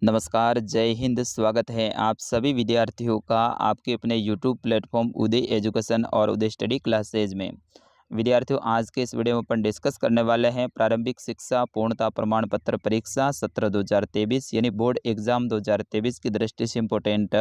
नमस्कार, जय हिंद। स्वागत है आप सभी विद्यार्थियों का आपके अपने यूट्यूब प्लेटफॉर्म उदय एजुकेशन और उदय स्टडी क्लासेज में। विद्यार्थियों, आज के इस वीडियो में अपन डिस्कस करने वाले हैं प्रारंभिक शिक्षा पूर्णता प्रमाण पत्र परीक्षा सत्र 2023 यानी बोर्ड एग्जाम 2023 की दृष्टि से इम्पोर्टेंट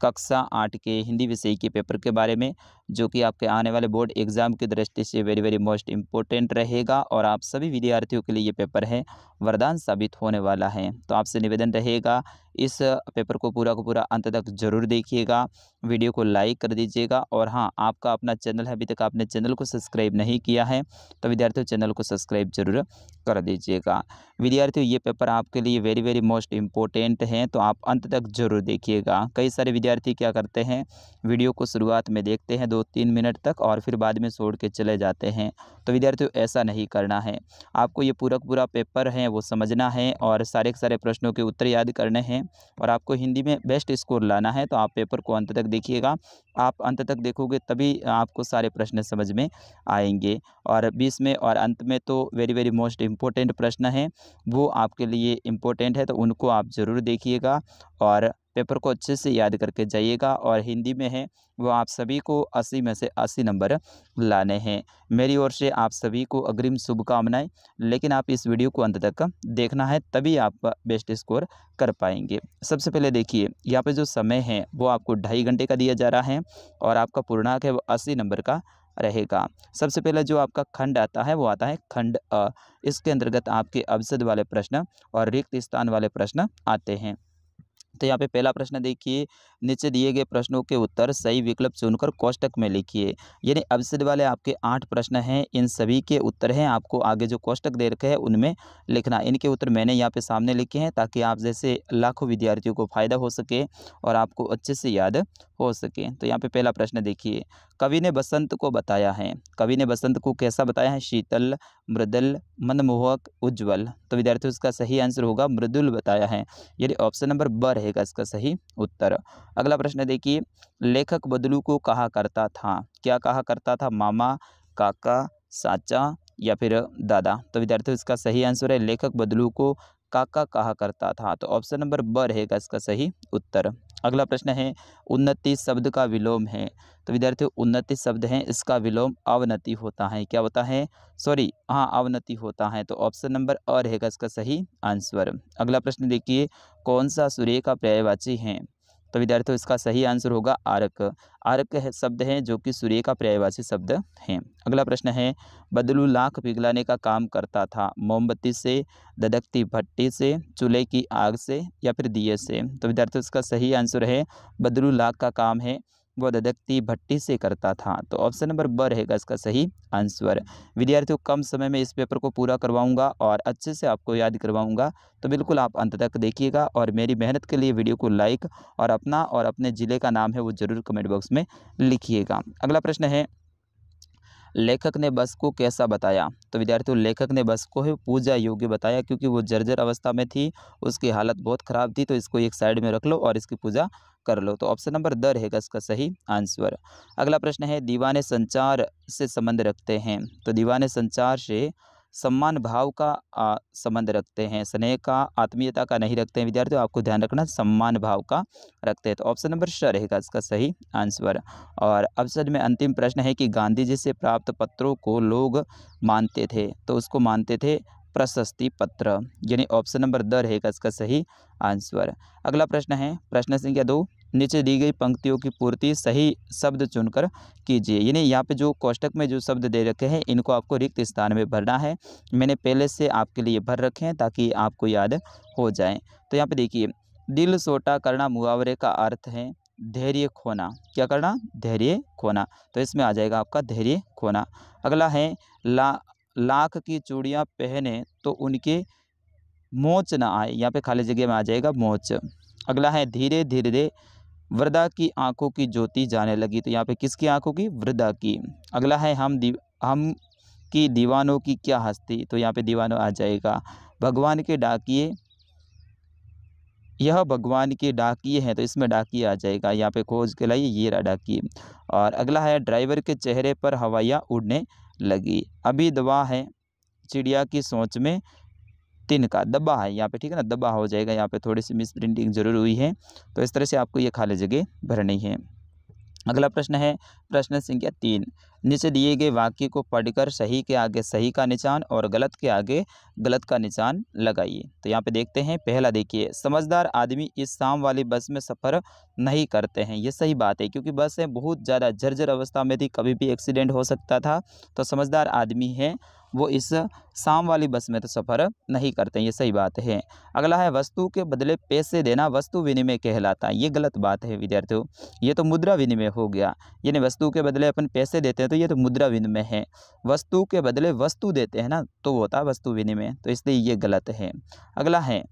कक्षा 8 के हिंदी विषय के पेपर के बारे में, जो कि आपके आने वाले बोर्ड एग्जाम की दृष्टि से वेरी वेरी मोस्ट इम्पोर्टेंट रहेगा और आप सभी विद्यार्थियों के लिए ये पेपर है वरदान साबित होने वाला है। तो आपसे निवेदन रहेगा, इस पेपर को पूरा अंत तक जरूर देखिएगा, वीडियो को लाइक कर दीजिएगा और हाँ, आपका अपना चैनल है, अभी तक आपने चैनल को सब्सक्राइब नहीं किया है तो विद्यार्थियों चैनल को सब्सक्राइब जरूर कर दीजिएगा। विद्यार्थियों, ये पेपर आपके लिए वेरी वेरी मोस्ट इम्पोर्टेंट हैं, तो आप अंत तक जरूर देखिएगा। कई सारे विद्यार्थी क्या करते हैं, वीडियो को शुरुआत में देखते हैं 2-3 मिनट तक और फिर बाद में छोड़ के चले जाते हैं। तो विद्यार्थियों, ऐसा नहीं करना है। आपको ये पूरा पेपर है वो समझना है और सारे के सारे प्रश्नों के उत्तर याद करने हैं और आपको हिंदी में बेस्ट स्कोर लाना है। तो आप पेपर को अंत तक देखिएगा, आप अंत तक देखोगे तभी आपको सारे प्रश्न समझ में आएंगे और बीच में और अंत में तो वेरी वेरी मोस्ट इम्पोर्टेंट प्रश्न हैं, वो आपके लिए इम्पोर्टेंट है, तो उनको आप ज़रूर देखिएगा और पेपर को अच्छे से याद करके जाइएगा। और हिंदी में है वो आप सभी को 80 में से 80 नंबर लाने हैं। मेरी ओर से आप सभी को अग्रिम शुभकामनाएं, लेकिन आप इस वीडियो को अंत तक देखना है तभी आप बेस्ट स्कोर कर पाएंगे। सबसे पहले देखिए, यहाँ पे जो समय है वो आपको 2.5 घंटे का दिया जा रहा है और आपका पूर्णांक है वो 80 नंबर का रहेगा। सबसे पहले जो आपका खंड आता है वो आता है खंड अ। इसके अंतर्गत आपके अवसाद वाले प्रश्न और रिक्त स्थान वाले प्रश्न आते हैं। तो यहाँ पे पहला प्रश्न देखिए, नीचे दिए गए प्रश्नों के उत्तर सही विकल्प चुनकर कोष्टक में लिखिए। यानी अवसाद वाले आपके 8 प्रश्न हैं, इन सभी के उत्तर हैं आपको आगे जो कोष्टक दे रखे हैं उनमें लिखना। इनके उत्तर मैंने यहाँ पे सामने लिखे हैं ताकि आप जैसे लाखों विद्यार्थियों को फायदा हो सके और आपको अच्छे से याद हो सके। तो यहाँ पे पहला प्रश्न देखिए, कवि ने बसंत को बताया है। कवि ने बसंत को कैसा बताया है? शीतल, मृदुल, मनमोहक, उज्ज्वल। तो विद्यार्थियों, इसका सही आंसर होगा मृदुल बताया है, यानी ऑप्शन नंबर ब रहेगा इसका सही उत्तर। अगला प्रश्न देखिए, लेखक बदलू को कहा करता था। क्या कहा करता था? मामा, काका, चाचा या फिर दादा। तो विद्यार्थियों, इसका सही आंसर है लेखक बदलू को काका कहा करता था, तो ऑप्शन नंबर ब रहेगा इसका सही उत्तर। अगला प्रश्न है, उन्नति शब्द का विलोम है। तो विद्यार्थियों, उन्नति शब्द है, इसका विलोम अवनति होता है। क्या होता है? सॉरी, हाँ, अवनति होता है, तो ऑप्शन नंबर अ रहेगा इसका सही आंसर। अगला प्रश्न देखिए, कौन सा सूर्य का पर्यायवाची है? तो विद्यार्थियों, इसका सही आंसर होगा आर्क। आर्क है शब्द है जो कि सूर्य का पर्यायवाची शब्द है। अगला प्रश्न है, बदलू लाख पिघलाने का काम करता था। मोमबत्ती से, धधकती भट्टी से, चूल्हे की आग से या फिर दिए से। तो विद्यार्थियों, इसका सही आंसर है बदलू लाख का काम है वो धधकती भट्टी से करता था, तो ऑप्शन नंबर ब रहेगा इसका सही आंसर। विद्यार्थियों, कम समय में इस पेपर को पूरा करवाऊंगा और अच्छे से आपको याद करवाऊंगा, तो बिल्कुल आप अंत तक देखिएगा और मेरी मेहनत के लिए वीडियो को लाइक और अपना और अपने ज़िले का नाम है वो ज़रूर कमेंट बॉक्स में लिखिएगा। अगला प्रश्न है, लेखक ने बस को कैसा बताया? तो विद्यार्थियों, लेखक ने बस को है पूजा योग्य बताया, क्योंकि वो जर्जर अवस्था में थी, उसकी हालत बहुत ख़राब थी, तो इसको एक साइड में रख लो और इसकी पूजा कर लो। तो ऑप्शन नंबर द रहेगा इसका सही आंसर। अगला प्रश्न है, दीवाने संचार से संबंध रखते हैं। तो दीवाने संचार से सम्मान भाव का संबंध रखते हैं, स्नेह का, आत्मीयता का नहीं रखते हैं। विद्यार्थियों, आपको ध्यान रखना, सम्मान भाव का रखते हैं, तो ऑप्शन नंबर श रहेगा इसका सही आंसर। और अवसर में अंतिम प्रश्न है कि गांधी जी से प्राप्त पत्रों को लोग मानते थे, तो उसको मानते थे प्रशस्ति पत्र, यानी ऑप्शन नंबर द रहेगा इसका सही आंसर। अगला प्रश्न है, प्रश्न संख्या 2, नीचे दी गई पंक्तियों की पूर्ति सही शब्द चुनकर कीजिए। यानी यहाँ पे जो कोष्टक में जो शब्द दे रखे हैं इनको आपको रिक्त स्थान में भरना है। मैंने पहले से आपके लिए भर रखे हैं ताकि आपको याद हो जाए। तो यहाँ पे देखिए, दिल सोटा करना मुहावरे का अर्थ है धैर्य खोना। क्या करना? धैर्य खोना, तो इसमें आ जाएगा आपका धैर्य खोना। अगला है, लाख की चूड़ियाँ पहने तो उनके मोच ना आए। यहाँ पे खाली जगह में आ जाएगा मोच। अगला है, धीरे धीरे वृद्धा की आंखों की ज्योति जाने लगी। तो यहाँ पे किसकी आंखों की? वृद्धा की। अगला है, हम की दीवानों की क्या हस्ती। तो यहाँ पे दीवानों आ जाएगा। भगवान के डाकिए, यह भगवान के डाकिए हैं, तो इसमें डाकिए आ जाएगा। यहाँ पे खोज के लाइए, ये रहा डाकिए। और अगला है, ड्राइवर के चेहरे पर हवाइयाँ उड़ने लगी। अभी दवा है चिड़िया की सोच में तिनका, दबा है यहाँ पे, ठीक है ना, दबा हो जाएगा, यहाँ पे थोड़ी सी मिस प्रिंटिंग जरूर हुई है, तो इस तरह से आपको ये खाली जगह भरनी है। अगला प्रश्न है प्रश्न संख्या 3। नीचे दिए गए वाक्य को पढ़कर सही के आगे सही का निशान और गलत के आगे गलत का निशान लगाइए। तो यहाँ पे देखते हैं, पहला देखिए, समझदार आदमी इस शाम वाली बस में सफ़र नहीं करते हैं। ये सही बात है, क्योंकि बस है बहुत ज़्यादा जर्जर अवस्था में थी, कभी भी एक्सीडेंट हो सकता था। तो समझदार आदमी है वो इस शाम वाली बस में तो सफ़र नहीं करते हैं, ये सही बात है। अगला है, वस्तु के बदले पैसे देना वस्तु विनिमय कहलाता है। ये गलत बात है विद्यार्थियों, ये तो मुद्रा विनिमय हो गया, यानी वस्तु के बदले अपन पैसे देते हैं तो ये तो मुद्रा विनिमय है। वस्तु के बदले वस्तु देते हैं ना, तो वो होता है वस्तु विनिमय, तो इसलिए ये गलत है। अगला है,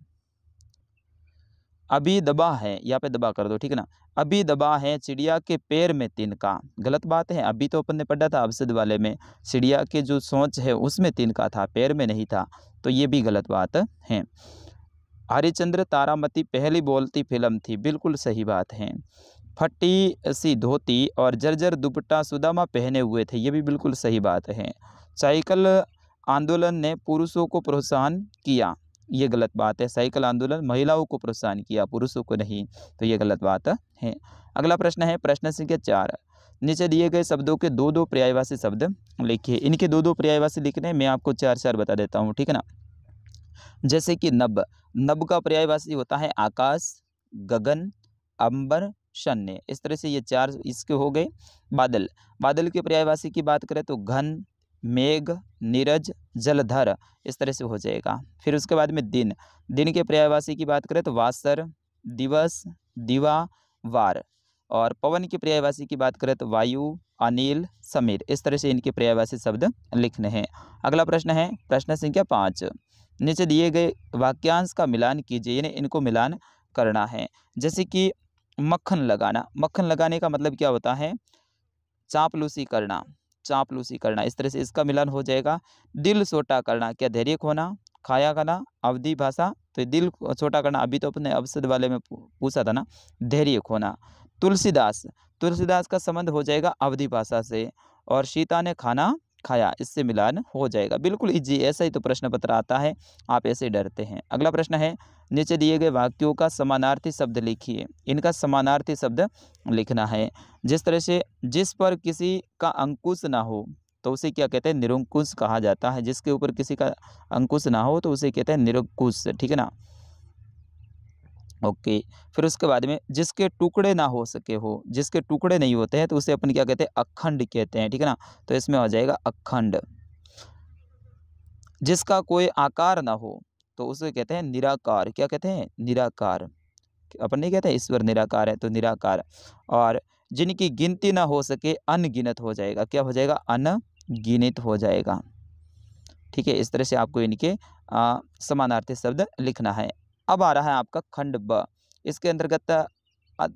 अभी दबा है, यहाँ पे दबा कर दो, ठीक है ना, अभी दबा है चिड़िया के पैर में तिनका। गलत बात है, अभी तो अपन ने पढ़ा था अवसद वाले में, चिड़िया के जो सोच है उसमें तिनका था, पैर में नहीं था, तो ये भी गलत बात है। हरिश्चंद्र तारामती पहली बोलती फिल्म थी। बिल्कुल सही बात है। फटी सी धोती और जर्जर दुपट्टा सुदामा पहने हुए थे। ये भी बिल्कुल सही बात है। साइकिल आंदोलन ने पुरुषों को प्रोत्साहन किया। ये गलत बात है। साइकिल आंदोलन महिलाओं को प्रोत्साहन किया, पुरुषों को नहीं, तो ये गलत बात है। अगला प्रश्न है प्रश्न संख्या 4। नीचे दिए गए शब्दों के दो दो पर्यायवाची शब्द लिखिए। इनके दो दो पर्यायवाची लिखने मैं आपको 4 बता देता हूँ, ठीक है ना। जैसे कि नभ, नभ का पर्यायवाची होता है आकाश, गगन, अंबर, शून्य। इस तरह से ये 4 इसके हो गए। बादल, बादल के पर्यायवाची की बात करें तो घन, मेघ, नीरज, जलधर, इस तरह से हो जाएगा। फिर उसके बाद में दिन, दिन के पर्यायवाची की बात करें तो वासर, दिवस, दिवा, वार। और पवन के पर्यायवाची की बात करें तो वायु, अनिल, समीर। इस तरह से इनके पर्यायवाची शब्द लिखने हैं। अगला प्रश्न है प्रश्न संख्या 5। नीचे दिए गए वाक्यांश का मिलान कीजिए, यानी इनको मिलान करना है। जैसे कि मक्खन लगाना, मक्खन लगाने का मतलब क्या होता है? चापलूसी करना, चापलूसी करना। इस तरह से इसका मिलान हो जाएगा। दिल छोटा करना, क्या धैर्य खोना, खाया खाना, अवधि भाषा। तो दिल छोटा करना अभी तो अपने अवसद वाले में पूछा था ना, धैर्य खोना। तुलसीदास, तुलसीदास का संबंध हो जाएगा अवधि भाषा से। और सीता ने खाना खाया, इससे मिलान हो जाएगा। बिल्कुल इजी, ऐसा ही तो प्रश्न पत्र आता है, आप ऐसे डरते हैं। अगला प्रश्न है, नीचे दिए गए वाक्यों का समानार्थी शब्द लिखिए। इनका समानार्थी शब्द लिखना है। जिस तरह से जिस पर किसी का अंकुश ना हो तो उसे क्या कहते हैं? निरंकुश कहा जाता है। जिसके ऊपर किसी का अंकुश ना हो तो उसे कहते हैं निरंकुश, ठीक है ना। ओके, फिर उसके बाद में जिसके टुकड़े ना हो सके हो, जिसके टुकड़े नहीं होते हैं तो उसे अपन क्या कहते हैं? अखंड कहते हैं, ठीक है ना। तो इसमें हो जाएगा अखंड। जिसका कोई आकार ना हो तो उसे कहते हैं निराकार। क्या कहते हैं? निराकार। अपन नहीं कहते ईश्वर निराकार है, तो निराकार। और जिनकी गिनती ना हो सके अनगिनत हो जाएगा। क्या हो जाएगा? अनगिनत हो जाएगा, ठीक है। इस तरह से आपको इनके समानार्थी शब्द लिखना है। अब आ रहा है आपका खंड ब। इसके अंतर्गत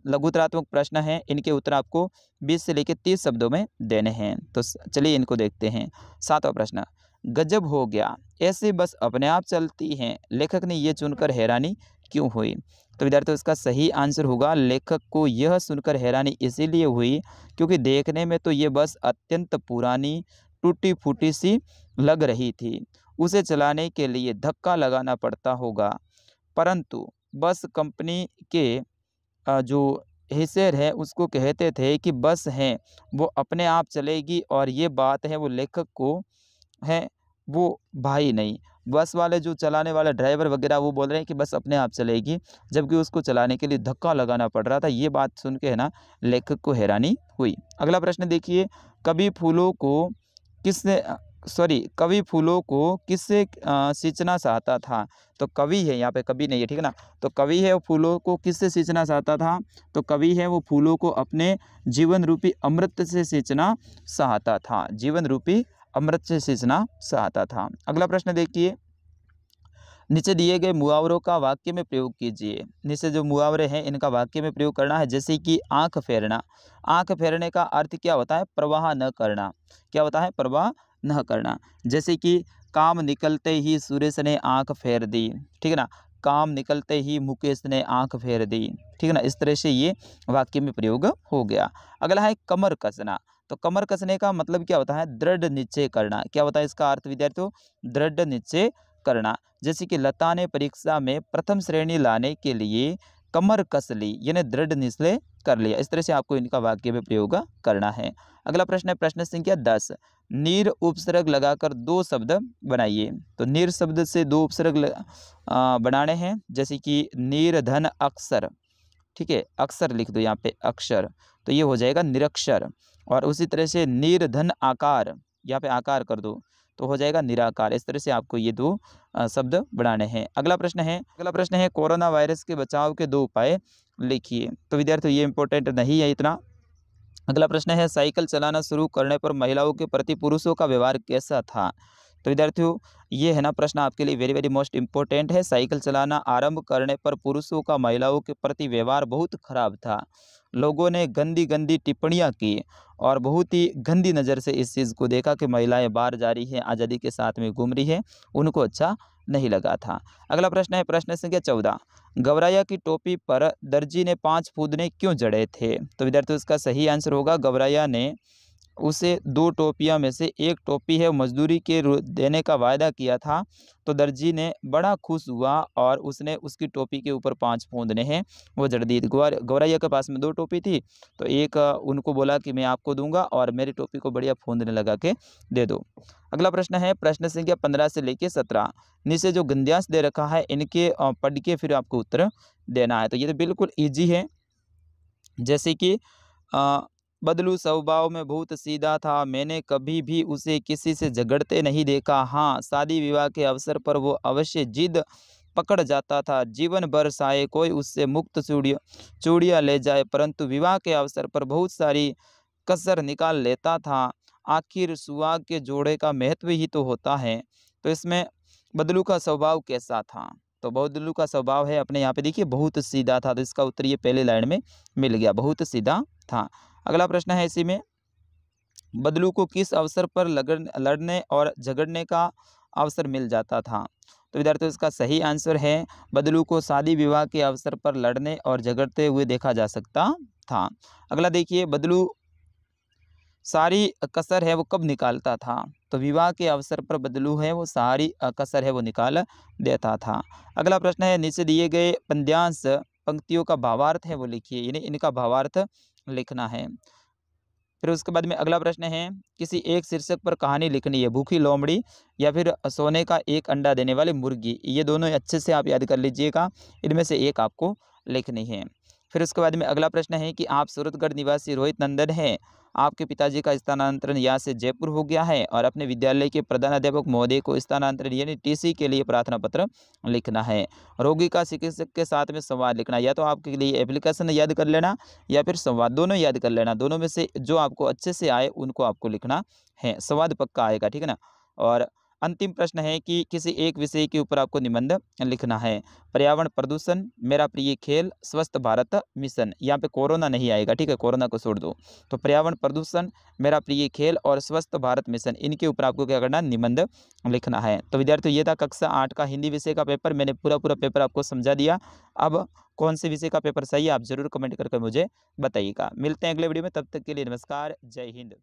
लघुतरात्मक प्रश्न है। इनके उत्तर आपको 20 से लेकर 30 शब्दों में देने हैं। तो चलिए इनको देखते हैं। 7वां प्रश्न, गजब हो गया, ऐसे बस अपने आप चलती हैं, लेखक ने ये चुनकर हैरानी क्यों हुई? तो विद्यार्थियों इसका सही आंसर होगा, लेखक को यह सुनकर हैरानी इसीलिए हुई क्योंकि देखने में तो ये बस अत्यंत पुरानी टूटी फूटी सी लग रही थी। उसे चलाने के लिए धक्का लगाना पड़ता होगा, परंतु बस कंपनी के जो हिस्सेदार है उसको कहते थे कि बस है वो अपने आप चलेगी। और ये बात है वो लेखक को है, वो भाई नहीं, बस वाले जो चलाने वाला ड्राइवर वगैरह वो बोल रहे हैं कि बस अपने आप चलेगी, जबकि उसको चलाने के लिए धक्का लगाना पड़ रहा था। ये बात सुन के है ना लेखक को हैरानी हुई। अगला प्रश्न देखिए, कभी फूलों को किसने कवि फूलों को किससे सींचना चाहता था? तो कवि है यहाँ पे, कवि नहीं है, ठीक है ना। तो कवि है वो फूलों को किससे सींचना चाहता था? तो कवि है वो फूलों को अपने जीवन रूपी अमृत से सींचना चाहता था। जीवन रूपी अमृत से सींचना चाहता था। अगला प्रश्न देखिए, नीचे दिए गए मुहावरों का वाक्य में प्रयोग कीजिए। नीचे जो मुहावरे हैं इनका वाक्य में प्रयोग करना है। जैसे कि आंख फेरना, आंख फेरने का अर्थ क्या होता है? प्रवाह न करना। क्या होता है? प्रवाह न करना। जैसे कि काम निकलते ही सुरेश ने आंख फेर दी, ठीक है ना। काम निकलते ही मुकेश ने आंख फेर दी, ठीक है ना। इस तरह से ये वाक्य में प्रयोग हो गया। अगला है कमर कसना। तो कमर कसने का मतलब क्या होता है? दृढ़ निश्चय करना। क्या होता है इसका अर्थ विद्यार्थियों? दृढ़ निश्चय करना। जैसे कि लता ने परीक्षा में प्रथम श्रेणी लाने के लिए कमर कस ली, यानी दृढ़ निश्चय कर लिया। इस तरह से आपको इनका वाक्य में प्रयोग करना है। अगला प्रश्न है प्रश्न संख्या 10, नीर उपसर्ग लगाकर दो शब्द बनाइए। तो नीर शब्द से दो उपसर्ग बनाने हैं, जैसे कि निर्धन अक्षर, ठीक है, अक्षर लिख दो यहाँ पे अक्षर, तो ये हो जाएगा निरक्षर। और उसी तरह से निर्धन आकार, यहाँ पे आकार कर दो तो हो जाएगा निराकार। इस तरह से आपको ये दो शब्द बनाने हैं। अगला प्रश्न है कोरोना वायरस के बचाव के दो उपाय लिखिए। तो विद्यार्थियों ये इंपॉर्टेंट नहीं है इतना। अगला प्रश्न है साइकिल चलाना शुरू करने पर महिलाओं के प्रति पुरुषों का व्यवहार कैसा था। तो विद्यार्थियों ये है ना प्रश्न आपके लिए वेरी वेरी मोस्ट इंपॉर्टेंट है। साइकिल चलाना आरंभ करने पर पुरुषों का महिलाओं के प्रति व्यवहार बहुत खराब था। लोगों ने गंदी गंदी टिप्पणियां की और बहुत ही गंदी नज़र से इस चीज़ को देखा कि महिलाएं बाहर जा रही हैं, आज़ादी के साथ में घूम रही है, उनको अच्छा नहीं लगा था। अगला प्रश्न है प्रश्न संख्या 14, गौरैया की टोपी पर दर्जी ने 5 फूदने क्यों जड़े थे। तो विद्यार्थियों इसका सही आंसर होगा गौरैया ने उसे 2 टोपियां में से एक टोपी है मजदूरी के देने का वायदा किया था। तो दर्जी ने बड़ा खुश हुआ और उसने उसकी टोपी के ऊपर 5 फूंदने हैं वो जड़ दी। गौरैया के पास में 2 टोपी थी, तो एक उनको बोला कि मैं आपको दूंगा और मेरी टोपी को बढ़िया फूंदने लगा के दे दो। अगला प्रश्न है प्रश्न संख्या 15 से लेके 17, नीचे जो गद्यांश दे रखा है इनके पढ़ के फिर आपको उत्तर देना है। तो ये तो बिल्कुल ईजी है। जैसे कि बदलू स्वभाव में बहुत सीधा था, मैंने कभी भी उसे किसी से झगड़ते नहीं देखा। हाँ, शादी विवाह के अवसर पर वो अवश्य जिद पकड़ जाता था, जीवन भर चाहे कोई उससे मुक्त चूड़ियाँ ले जाए, परंतु विवाह के अवसर पर बहुत सारी कसर निकाल लेता था। आखिर सुहाग के जोड़े का महत्व ही तो होता है। तो इसमें बदलू का स्वभाव कैसा था। तो बदलू का स्वभाव है अपने यहाँ पे देखिए बहुत सीधा था, तो इसका उत्तर ये पहले लाइन में मिल गया, बहुत सीधा था। अगला प्रश्न है इसी में, बदलू को किस अवसर पर लड़ने और झगड़ने का अवसर मिल जाता था। तो विद्यार्थियों इसका सही आंसर है बदलू को शादी विवाह के अवसर पर लड़ने और झगड़ते हुए देखा जा सकता था। अगला देखिए, बदलू सारी कसर है वो कब निकालता था। तो विवाह के अवसर पर बदलू है वो सारी कसर है वो निकाल देता था। अगला प्रश्न है, नीचे दिए गए पद्यांश पंक्तियों का भावार्थ है वो लिखिए, यानी इनका भावार्थ लिखना है। फिर उसके बाद में अगला प्रश्न है, किसी एक शीर्षक पर कहानी लिखनी है, भूखी लोमड़ी या फिर सोने का एक अंडा देने वाली मुर्गी। ये दोनों अच्छे से आप याद कर लीजिएगा, इनमें से एक आपको लिखनी है। फिर उसके बाद में अगला प्रश्न है कि आप सूरतगढ़ निवासी रोहित नंदन हैं, आपके पिताजी का स्थानांतरण यहाँ से जयपुर हो गया है और अपने विद्यालय के प्रधानाध्यापक महोदय को स्थानांतरण यानी टीसी के लिए प्रार्थना पत्र लिखना है। रोगी का चिकित्सक के साथ में संवाद लिखना, या तो आपके लिए एप्लीकेशन याद कर लेना या फिर संवाद, दोनों याद कर लेना, दोनों में से जो आपको अच्छे से आए उनको आपको लिखना है। संवाद पक्का आएगा, ठीक है ना। और अंतिम प्रश्न है कि किसी एक विषय के ऊपर आपको निबंध लिखना है। पर्यावरण प्रदूषण, मेरा प्रिय खेल, स्वस्थ भारत मिशन। यहाँ पे कोरोना नहीं आएगा, ठीक है, कोरोना को छोड़ दो। तो पर्यावरण प्रदूषण, मेरा प्रिय खेल और स्वस्थ भारत मिशन, इनके ऊपर आपको क्या करना, निबंध लिखना है। तो विद्यार्थियों ये था कक्षा 8 का हिंदी विषय का पेपर। मैंने पूरा पेपर आपको समझा दिया। अब कौन से विषय का पेपर सही है आप जरूर कमेंट करके मुझे बताइएगा। मिलते हैं अगले वीडियो में, तब तक के लिए नमस्कार, जय हिंद।